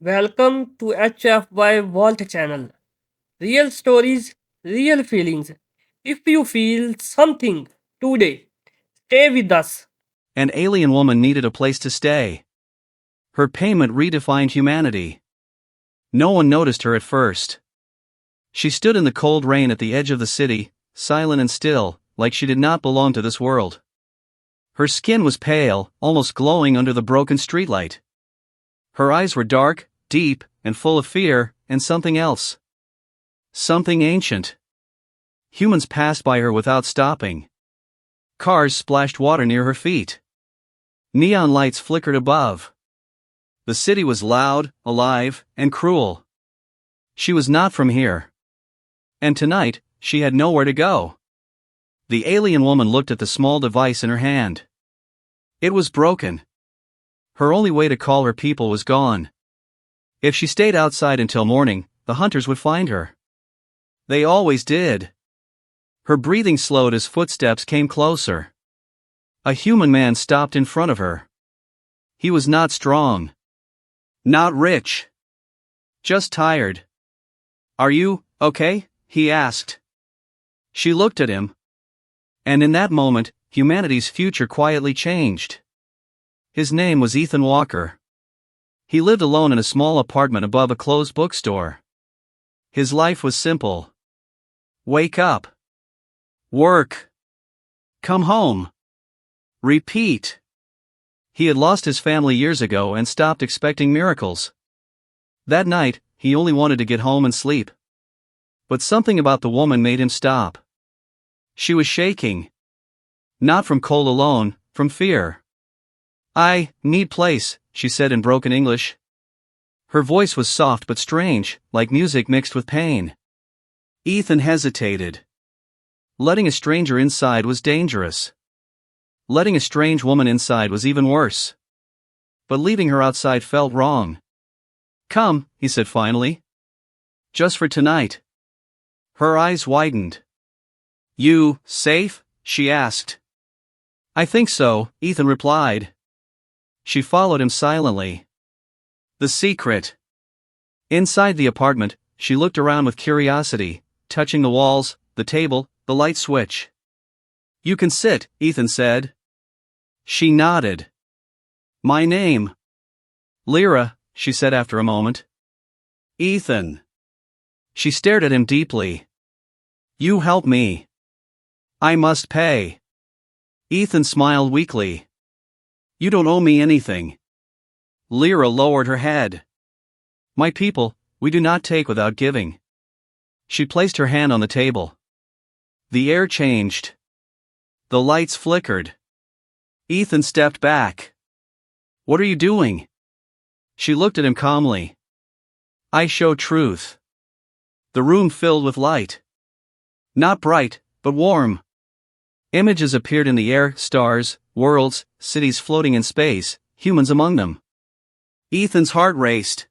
Welcome to HFY Vault channel. Real stories, real feelings. If you feel something today, stay with us. An alien woman needed a place to stay. Her payment redefined humanity. No one noticed her at first. She stood in the cold rain at the edge of the city, silent and still, like she did not belong to this world. Her skin was pale, almost glowing under the broken streetlight. Her eyes were dark, deep, and full of fear, and something else. Something ancient. Humans passed by her without stopping. Cars splashed water near her feet. Neon lights flickered above. The city was loud, alive, and cruel. She was not from here. And tonight, she had nowhere to go. The alien woman looked at the small device in her hand. It was broken. Her only way to call her people was gone. If she stayed outside until morning, the hunters would find her. They always did. Her breathing slowed as footsteps came closer. A human man stopped in front of her. He was not strong. Not rich. Just tired. "Are you okay?" he asked. She looked at him. And in that moment, humanity's future quietly changed. His name was Ethan Walker. He lived alone in a small apartment above a closed bookstore. His life was simple. Wake up. Work. Come home. Repeat. He had lost his family years ago and stopped expecting miracles. That night, he only wanted to get home and sleep. But something about the woman made him stop. She was shaking. Not from cold alone, from fear. "I need place," she said in broken English. Her voice was soft but strange, like music mixed with pain. Ethan hesitated. Letting a stranger inside was dangerous. Letting a strange woman inside was even worse. But leaving her outside felt wrong. "Come," he said finally. "Just for tonight." Her eyes widened. "You safe?" she asked. "I think so," Ethan replied. She followed him silently. The secret. Inside the apartment, she looked around with curiosity, touching the walls, the table, the light switch. "You can sit," Ethan said. She nodded. "My name?" "Lyra," she said after a moment. "Ethan." She stared at him deeply. "You help me. I must pay." Ethan smiled weakly. "You don't owe me anything." Lyra lowered her head. "My people, we do not take without giving." She placed her hand on the table. The air changed. The lights flickered. Ethan stepped back. "What are you doing?" She looked at him calmly. "I show truth." The room filled with light. Not bright, but warm. Images appeared in the air, stars, worlds, cities floating in space, humans among them. Ethan's heart raced.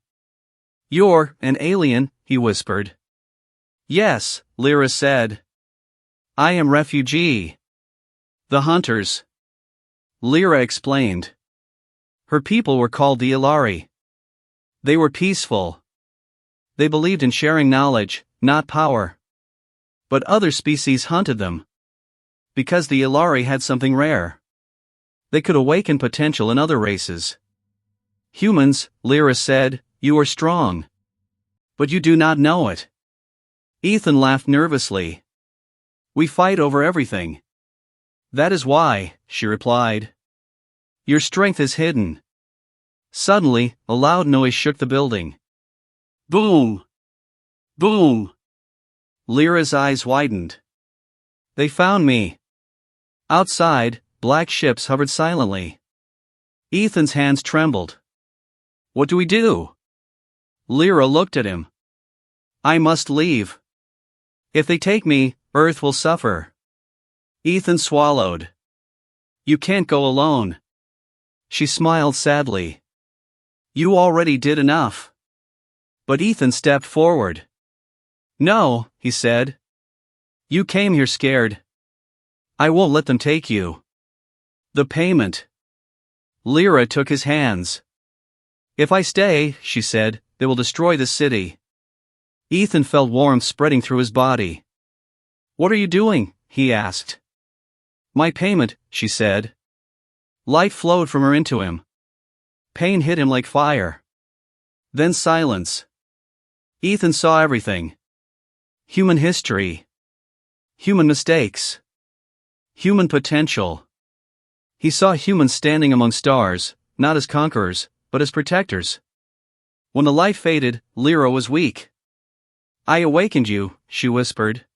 "You're an alien," he whispered. "Yes," Lyra said. "I am refugee." "The hunters." Lyra explained. Her people were called the Ilari. They were peaceful. They believed in sharing knowledge, not power. But other species hunted them. Because the Ilari had something rare. They could awaken potential in other races. "Humans," Lyra said, "you are strong. But you do not know it." Ethan laughed nervously. "We fight over everything." "That is why," she replied. "Your strength is hidden." Suddenly, a loud noise shook the building. Boom! Boom! Lyra's eyes widened. "They found me." Outside, black ships hovered silently. Ethan's hands trembled. "What do we do?" Lyra looked at him. "I must leave. If they take me, Earth will suffer." Ethan swallowed. "You can't go alone." She smiled sadly. "You already did enough." But Ethan stepped forward. "No," he said. "You came here scared. I won't let them take you." "The payment." Lyra took his hands. If I stay, she said, they will destroy the city. Ethan felt warmth spreading through his body. What are you doing? He asked. My payment, she said. Life flowed from her into him. Pain hit him like fire. Then silence. Ethan saw everything. Human history. Human mistakes. Human potential. He saw humans standing among stars, not as conquerors, but as protectors. When the light faded, Lyra was weak. I awakened you, she whispered.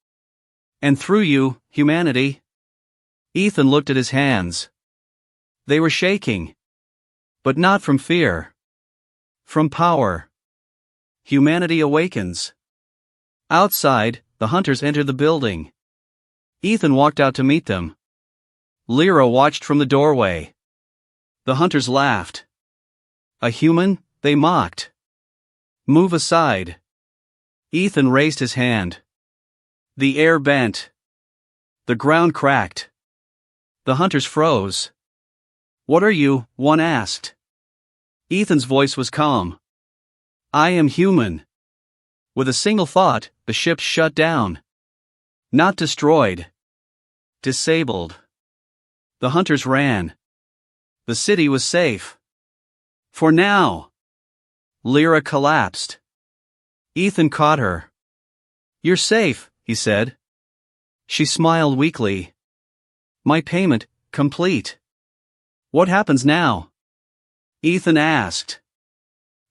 And through you, humanity. Ethan looked at his hands. They were shaking. But not from fear. From power. Humanity awakens. Outside, the hunters entered the building. Ethan walked out to meet them. Lyra watched from the doorway. The hunters laughed. A human? They mocked. Move aside. Ethan raised his hand. The air bent. The ground cracked. The hunters froze. What are you? One asked. Ethan's voice was calm. I am human. With a single thought, the ship shut down. Not destroyed. Disabled. The hunters ran. The city was safe. For now. Lyra collapsed. Ethan caught her. You're safe, he said. She smiled weakly. My payment, complete. What happens now? Ethan asked.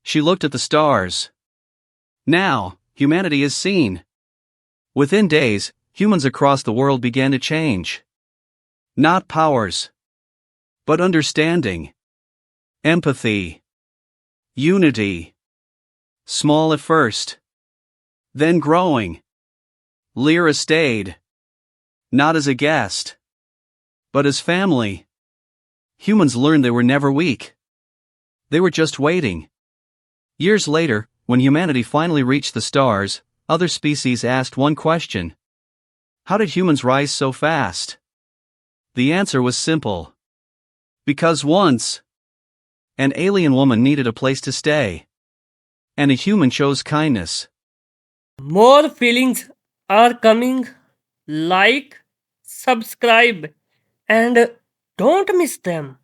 She looked at the stars. Now, humanity is seen. Within days, humans across the world began to change. Not powers. But understanding. Empathy. Unity. Small at first. Then growing. Lyra stayed. Not as a guest. But as family. Humans learned they were never weak. They were just waiting. Years later, when humanity finally reached the stars, other species asked one question. How did humans rise so fast? The answer was simple. Because once, an alien woman needed a place to stay. And a human chose kindness. More feelings are coming. Like, subscribe, and don't miss them.